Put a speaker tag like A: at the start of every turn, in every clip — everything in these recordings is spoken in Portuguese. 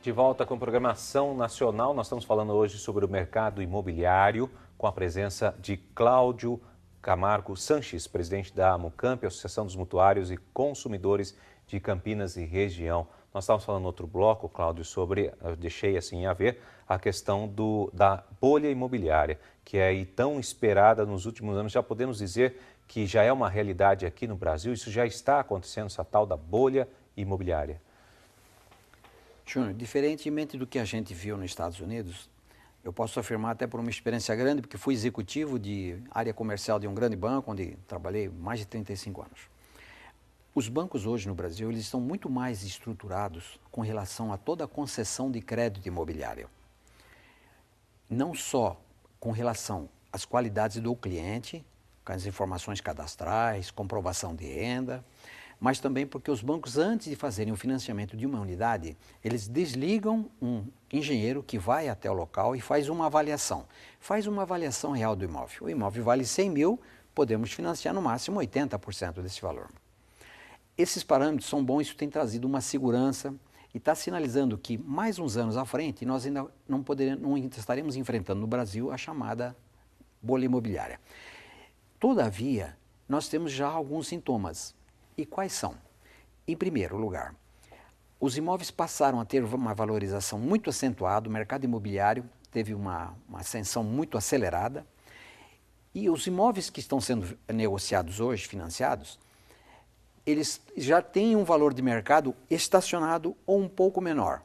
A: De volta com programação nacional, nós estamos falando hoje sobre o mercado imobiliário, com a presença de Cláudio Camargo Sanches, presidente da Amucamp, Associação dos Mutuários e Consumidores de Campinas e região. Nós estávamos falando no outro bloco, Cláudio, sobre, eu deixei assim a ver, a questão da bolha imobiliária, que é aí tão esperada nos últimos anos. Já podemos dizer que já é uma realidade aqui no Brasil? Isso já está acontecendo, essa tal da bolha imobiliária?
B: Júnior, diferentemente do que a gente viu nos Estados Unidos, eu posso afirmar até por uma experiência grande, porque fui executivo de área comercial de um grande banco, onde trabalhei mais de 35 anos. Os bancos hoje no Brasil, eles estão muito mais estruturados com relação a toda a concessão de crédito imobiliário. Não só com relação às qualidades do cliente, com as informações cadastrais, comprovação de renda, mas também porque os bancos, antes de fazerem o financiamento de uma unidade, eles desligam um engenheiro que vai até o local e faz uma avaliação. Faz uma avaliação real do imóvel. O imóvel vale 100 mil, podemos financiar no máximo 80% desse valor. Esses parâmetros são bons, isso tem trazido uma segurança e está sinalizando que mais uns anos à frente nós ainda não estaremos enfrentando no Brasil a chamada bolha imobiliária. Todavia, nós temos já alguns sintomas. E quais são? Em primeiro lugar, os imóveis passaram a ter uma valorização muito acentuada, o mercado imobiliário teve uma ascensão muito acelerada e os imóveis que estão sendo negociados hoje, financiados, eles já têm um valor de mercado estacionado ou um pouco menor.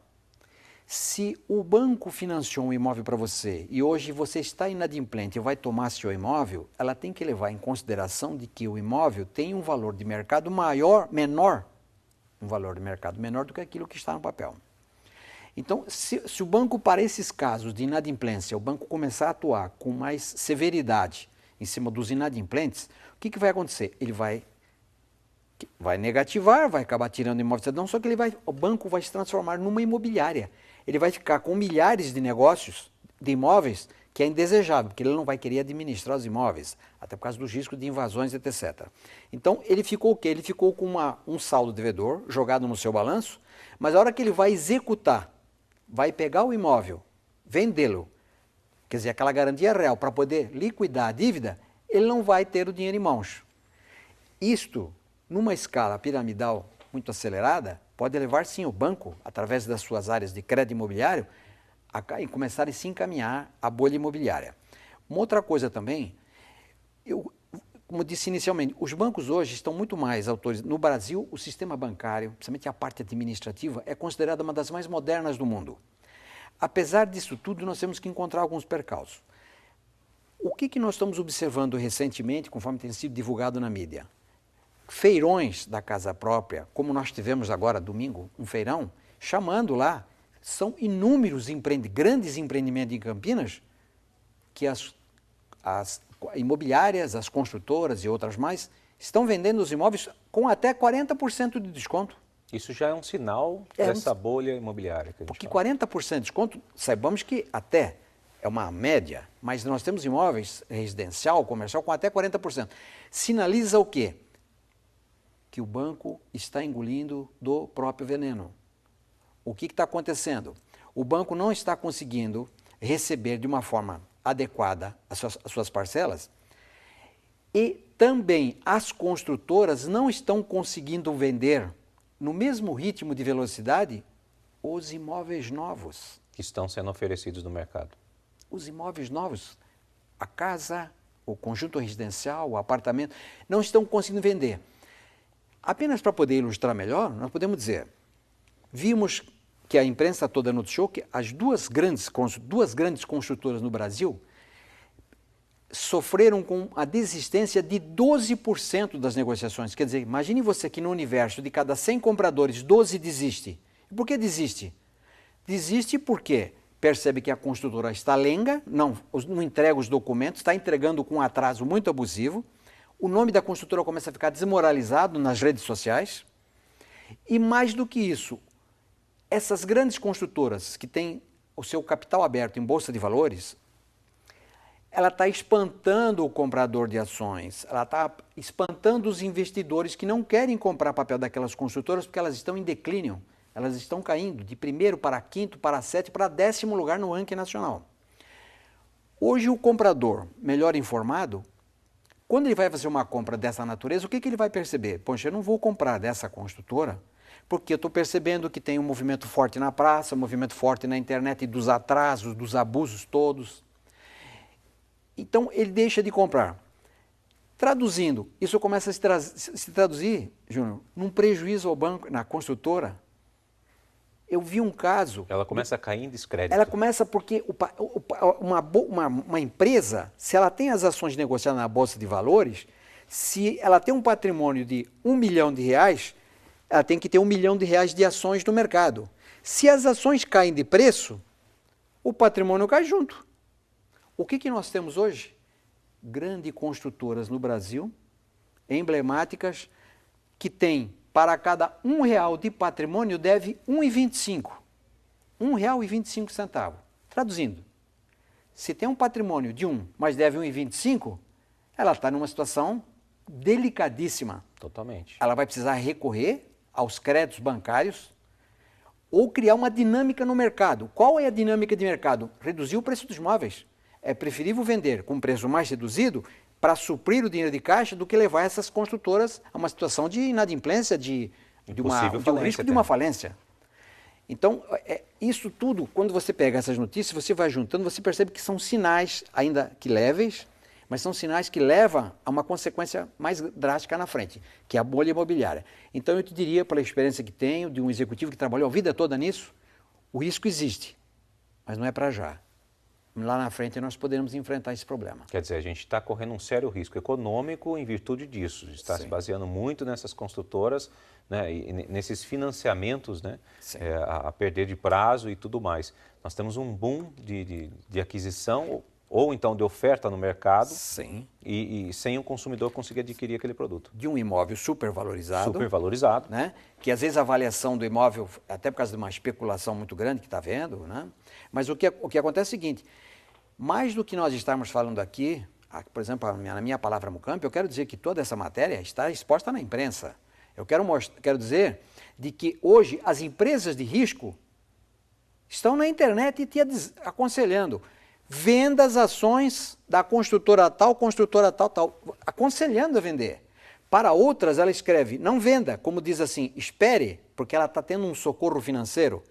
B: Se o banco financiou um imóvel para você e hoje você está inadimplente e vai tomar seu imóvel, ela tem que levar em consideração de que o imóvel tem um valor de mercado um valor de mercado menor do que aquilo que está no papel. Então, se o banco, para esses casos de inadimplência, o banco começar a atuar com mais severidade em cima dos inadimplentes, o que vai acontecer? Ele vai negativar, vai acabar tirando imóvel, não, só que o banco vai se transformar numa imobiliária. Ele vai ficar com milhares de negócios, de imóveis, que é indesejável, porque ele não vai querer administrar os imóveis, até por causa dos riscos de invasões, etc. Então, ele ficou o quê? Ele ficou com um saldo devedor jogado no seu balanço, mas a hora que ele vai executar, vai pegar o imóvel, vendê-lo, quer dizer, aquela garantia real para poder liquidar a dívida, ele não vai ter o dinheiro em mãos. Isto, numa escala piramidal muito acelerada, pode levar sim o banco, através das suas áreas de crédito imobiliário, a começar a se encaminhar à bolha imobiliária. Uma outra coisa também, como disse inicialmente, os bancos hoje estão muito mais autorizados. No Brasil, o sistema bancário, principalmente a parte administrativa, é considerada uma das mais modernas do mundo. Apesar disso tudo, nós temos que encontrar alguns percalços. O que nós estamos observando recentemente, conforme tem sido divulgado na mídia? Feirões da casa própria, como nós tivemos agora domingo, um feirão, chamando lá, são inúmeros grandes empreendimentos em Campinas que as imobiliárias, as construtoras e outras mais estão vendendo os imóveis com até 40% de desconto.
A: Isso já é um sinal dessa bolha imobiliária que a gente
B: Porque
A: fala.
B: 40% de desconto, saibamos que até é uma média, mas nós temos imóveis residencial, comercial com até 40%. Sinaliza o quê? Que o banco está engolindo do próprio veneno. O que está acontecendo? O banco não está conseguindo receber de uma forma adequada as suas parcelas e também as construtoras não estão conseguindo vender no mesmo ritmo de velocidade os imóveis novos.
A: Que estão sendo oferecidos no mercado.
B: Os imóveis novos, a casa, o conjunto residencial, o apartamento, não estão conseguindo vender. Apenas para poder ilustrar melhor, nós podemos dizer, vimos que a imprensa toda noticiou que as duas grandes construtoras no Brasil sofreram com a desistência de 12% das negociações. Quer dizer, imagine você que no universo de cada 100 compradores, 12 desiste. E por que desiste? Desiste porque percebe que a construtora está lenga, não entrega os documentos, está entregando com um atraso muito abusivo, o nome da construtora começa a ficar desmoralizado nas redes sociais e, mais do que isso, essas grandes construtoras que têm o seu capital aberto em bolsa de valores, ela está espantando o comprador de ações, ela está espantando os investidores que não querem comprar papel daquelas construtoras porque elas estão em declínio, Elas estão caindo de primeiro para quinto, para sétimo, para 10º lugar no ranking nacional. Hoje o comprador melhor informado, quando ele vai fazer uma compra dessa natureza, o que ele vai perceber? Poxa, eu não vou comprar dessa construtora, porque eu estou percebendo que tem um movimento forte na praça, um movimento forte na internet dos atrasos, dos abusos todos. Então ele deixa de comprar. Traduzindo, isso começa a se traduzir, Júnior, num prejuízo ao banco, na construtora. Eu vi um caso...
A: Ela começa a cair em descrédito.
B: Ela começa porque uma empresa, se ela tem as ações negociadas na Bolsa de Valores, se ela tem um patrimônio de R$1 milhão, ela tem que ter R$1 milhão de ações no mercado. Se as ações caem de preço, o patrimônio cai junto. O que nós temos hoje? Grandes construtoras no Brasil, emblemáticas, que têm, para cada R$1 de patrimônio, deve R$1,25. R$1,25. Traduzindo, se tem um patrimônio de 1, mas deve 1,25, ela está numa situação delicadíssima.
A: Totalmente.
B: Ela vai precisar recorrer aos créditos bancários ou criar uma dinâmica no mercado. Qual é a dinâmica de mercado? Reduzir o preço dos imóveis. É preferível vender com preço mais reduzido para suprir o dinheiro de caixa do que levar essas construtoras a uma situação de inadimplência, de um risco de uma falência. Então, isso tudo, quando você pega essas notícias, você vai juntando, você percebe que são sinais, ainda que leves, mas são sinais que levam a uma consequência mais drástica na frente, que é a bolha imobiliária. Então, eu te diria, pela experiência que tenho, de um executivo que trabalhou a vida toda nisso, o risco existe, mas não é para já. Lá na frente nós poderemos enfrentar esse problema.
A: Quer dizer, a gente está correndo um sério risco econômico em virtude disso. Está se baseando muito nessas construtoras, né, e nesses financiamentos, né, a perder de prazo e tudo mais. Nós temos um boom de aquisição ou então de oferta no mercado.
B: Sim.
A: E sem o consumidor conseguir adquirir aquele produto.
B: De um imóvel supervalorizado.
A: Supervalorizado.
B: Né? Que às vezes a avaliação do imóvel, até por causa de uma especulação muito grande que está vendo, né? Mas o que acontece é o seguinte, mais do que nós estarmos falando aqui, por exemplo, na minha palavra Mucamp, eu quero dizer que toda essa matéria está exposta na imprensa. Eu quero dizer de que hoje as empresas de risco estão na internet te aconselhando. Venda as ações da construtora tal, aconselhando a vender. Para outras, ela escreve, não venda, como diz assim, espere, porque ela está tendo um socorro financeiro,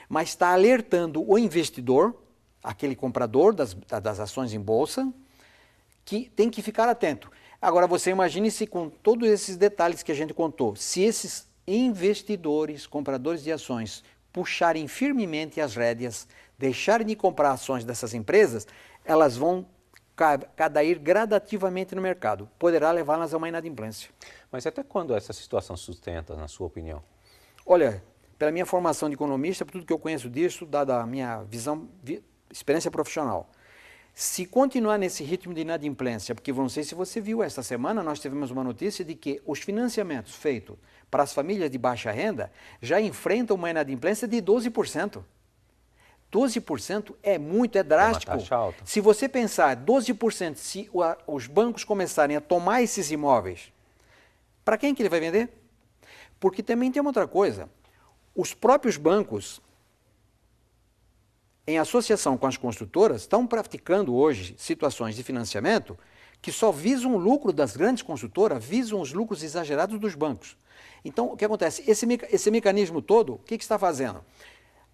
B: mas está alertando o investidor, aquele comprador das ações em bolsa, que tem que ficar atento. Agora, você imagine se com todos esses detalhes que a gente contou, se esses investidores, compradores de ações, puxarem firmemente as rédeas, deixarem de comprar ações dessas empresas, elas vão cair gradativamente no mercado. Poderá levá-las a uma inadimplência.
A: Mas até quando essa situação sustenta, na sua opinião?
B: Olha, pela minha formação de economista, por tudo que eu conheço disso, dada a minha visão, experiência profissional, se continuar nesse ritmo de inadimplência, porque não sei se você viu, esta semana nós tivemos uma notícia de que os financiamentos feitos para as famílias de baixa renda já enfrentam uma inadimplência de 12%. 12% é muito, é drástico.
A: É uma taxa alta.
B: Se você pensar 12%, se os bancos começarem a tomar esses imóveis, para quem que ele vai vender? Porque também tem uma outra coisa. Os próprios bancos, em associação com as construtoras, estão praticando hoje situações de financiamento que só visam o lucro das grandes construtoras, visam os lucros exagerados dos bancos. Então, o que acontece? Esse mecanismo todo, o que está fazendo?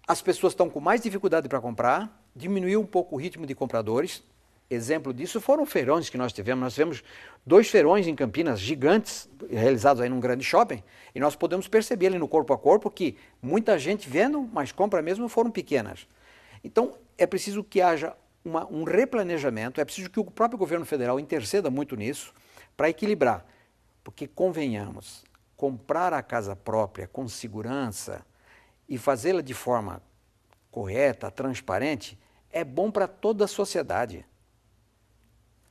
B: As pessoas estão com mais dificuldade para comprar, diminuiu um pouco o ritmo de compradores. Exemplo disso foram feirões que nós tivemos. Nós tivemos 2 feirões em Campinas gigantes, realizados aí num grande shopping, e nós podemos perceber ali no corpo a corpo que muita gente vendo, mas compra mesmo foram pequenas. Então, é preciso que haja um replanejamento, é preciso que o próprio governo federal interceda muito nisso para equilibrar. Porque, convenhamos, comprar a casa própria com segurança e fazê-la de forma correta, transparente, é bom para toda a sociedade.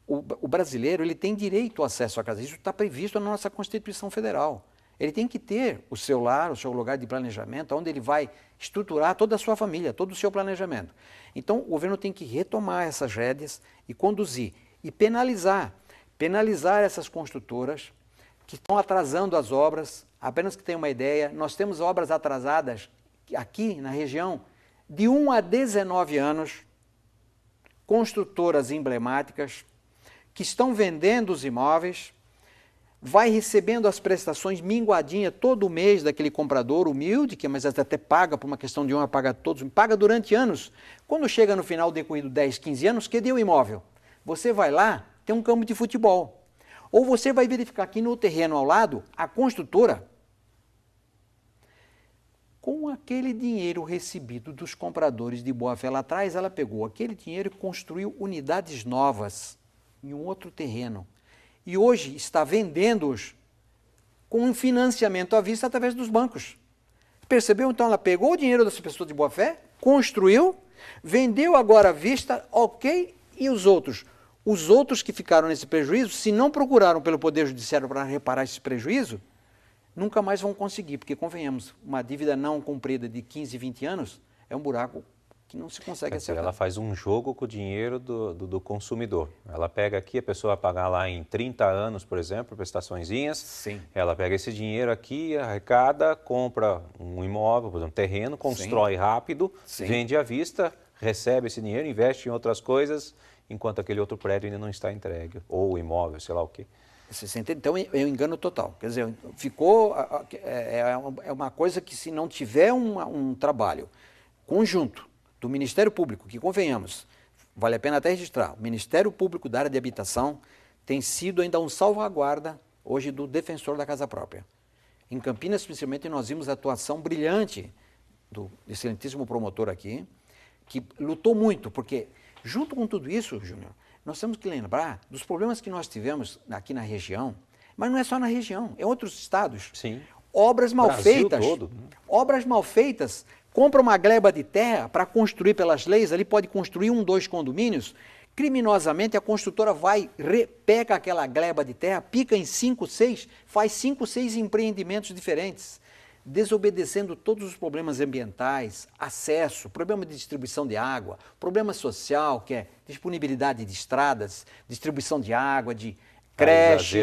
B: O brasileiro ele tem direito ao acesso à casa, isso está previsto na nossa Constituição Federal. Ele tem que ter o seu lar, o seu lugar de planejamento, onde ele vai estruturar toda a sua família, todo o seu planejamento. Então, o governo tem que retomar essas rédeas e conduzir, e penalizar essas construtoras que estão atrasando as obras. Apenas que tenha uma ideia, nós temos obras atrasadas aqui na região, de 1 a 19 anos, construtoras emblemáticas, que estão vendendo os imóveis, vai recebendo as prestações minguadinha todo mês daquele comprador humilde, que mas até paga por uma questão de honra, paga todos, paga durante anos. Quando chega no final decorrido 10, 15 anos, que deu o imóvel? Você vai lá, tem um campo de futebol. Ou você vai verificar aqui no terreno ao lado, a construtora, com aquele dinheiro recebido dos compradores de boa-fé lá atrás, ela pegou aquele dinheiro e construiu unidades novas em um outro terreno. E hoje está vendendo-os com um financiamento à vista através dos bancos. Percebeu? Então ela pegou o dinheiro das pessoas de boa-fé, construiu, vendeu agora à vista, ok, e os outros? Os outros que ficaram nesse prejuízo, se não procuraram pelo Poder Judiciário para reparar esse prejuízo, nunca mais vão conseguir, porque convenhamos, uma dívida não cumprida de 15, 20 anos é um buraco que não se consegue acertar.
A: Ela faz um jogo com o dinheiro do consumidor. Ela pega aqui, a pessoa vai pagar lá em 30 anos, por exemplo, prestaçõezinhas.
B: Sim.
A: Ela pega esse dinheiro aqui, arrecada, compra um imóvel, por exemplo, um terreno, constrói
B: Sim.
A: rápido,
B: Sim.
A: vende à vista, recebe esse dinheiro, investe em outras coisas, enquanto aquele outro prédio ainda não está entregue, ou o imóvel, sei lá o quê.
B: Então é um engano total. Quer dizer, ficou. É uma coisa que, se não tiver um trabalho conjunto do Ministério Público, que convenhamos, vale a pena até registrar, o Ministério Público da área de habitação tem sido ainda um salvaguarda hoje do defensor da casa própria. Em Campinas, principalmente, nós vimos a atuação brilhante do excelentíssimo promotor aqui, que lutou muito, porque junto com tudo isso, Júnior, nós temos que lembrar dos problemas que nós tivemos aqui na região, mas não é só na região, é em outros estados.
A: Sim.
B: Obras mal feitas.
A: Todo.
B: Obras mal feitas. Compra uma gleba de terra para construir pelas leis, ali pode construir 1, 2 condomínios. Criminosamente, a construtora vai, pega aquela gleba de terra, pica em 5, 6, faz 5, 6 empreendimentos diferentes, desobedecendo todos os problemas ambientais, acesso, problema de distribuição de água, problema social, que é disponibilidade de estradas, distribuição de água, de creche,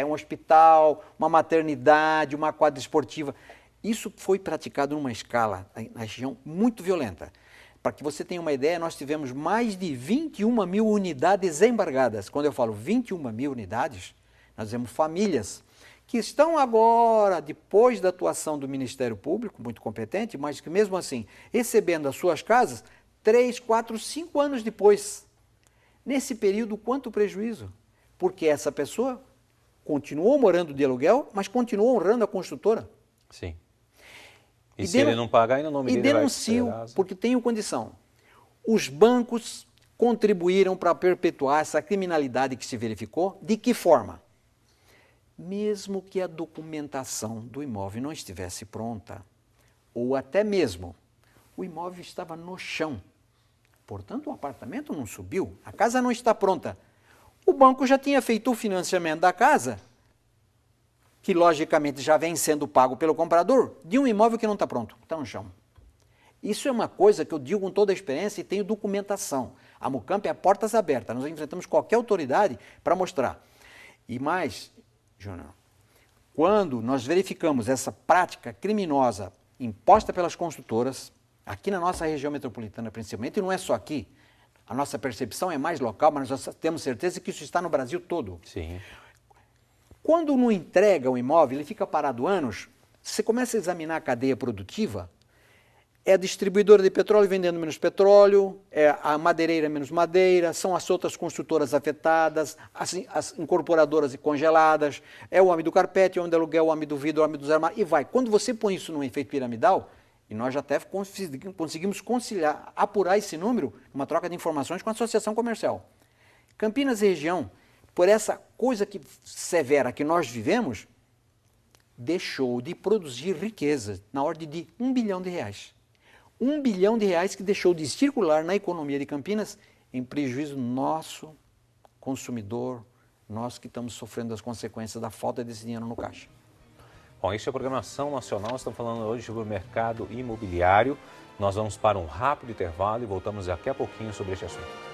B: um hospital, uma maternidade, uma quadra esportiva. Isso foi praticado numa escala, na região, muito violenta. Para que você tenha uma ideia, nós tivemos mais de 21 mil unidades embargadas. Quando eu falo 21 mil unidades, nós temos famílias que estão agora, depois da atuação do Ministério Público, muito competente, mas que mesmo assim, recebendo as suas casas, 3, 4, 5 anos depois. Nesse período, quanto prejuízo? Porque essa pessoa continuou morando de aluguel, mas continuou honrando a construtora.
A: Sim. E se ele não pagar, ainda o nome dele vai
B: denuncio, porque tenho condição. Os bancos contribuíram para perpetuar essa criminalidade que se verificou. De que forma? Mesmo que a documentação do imóvel não estivesse pronta, ou até mesmo o imóvel estava no chão, portanto o apartamento não subiu, a casa não está pronta, o banco já tinha feito o financiamento da casa, que logicamente já vem sendo pago pelo comprador, de um imóvel que não está pronto, está no chão. Isso é uma coisa que eu digo com toda a experiência e tenho documentação. A Mucamp é portas abertas, nós enfrentamos qualquer autoridade para mostrar. E mais, Júnior, quando nós verificamos essa prática criminosa imposta pelas construtoras, aqui na nossa região metropolitana principalmente, e não é só aqui, a nossa percepção é mais local, mas nós temos certeza que isso está no Brasil todo.
A: Sim.
B: Quando não entrega o imóvel, ele fica parado anos, você começa a examinar a cadeia produtiva, é a distribuidora de petróleo vendendo menos petróleo, é a madeireira menos madeira, são as outras construtoras afetadas, as incorporadoras e congeladas, é o homem do carpete, o homem do aluguel, o homem do vidro, o homem dos armários, e vai. Quando você põe isso num efeito piramidal, e nós já até conseguimos conciliar, apurar esse número, uma troca de informações com a associação comercial. Campinas e região, por essa coisa severa que nós vivemos, deixou de produzir riqueza na ordem de R$1 bilhão. R$1 bilhão que deixou de circular na economia de Campinas em prejuízo nosso, consumidor, nós que estamos sofrendo as consequências da falta desse dinheiro no caixa.
A: Bom, este é a Programação Nacional, estamos falando hoje sobre o mercado imobiliário. Nós vamos para um rápido intervalo e voltamos daqui a pouquinho sobre este assunto.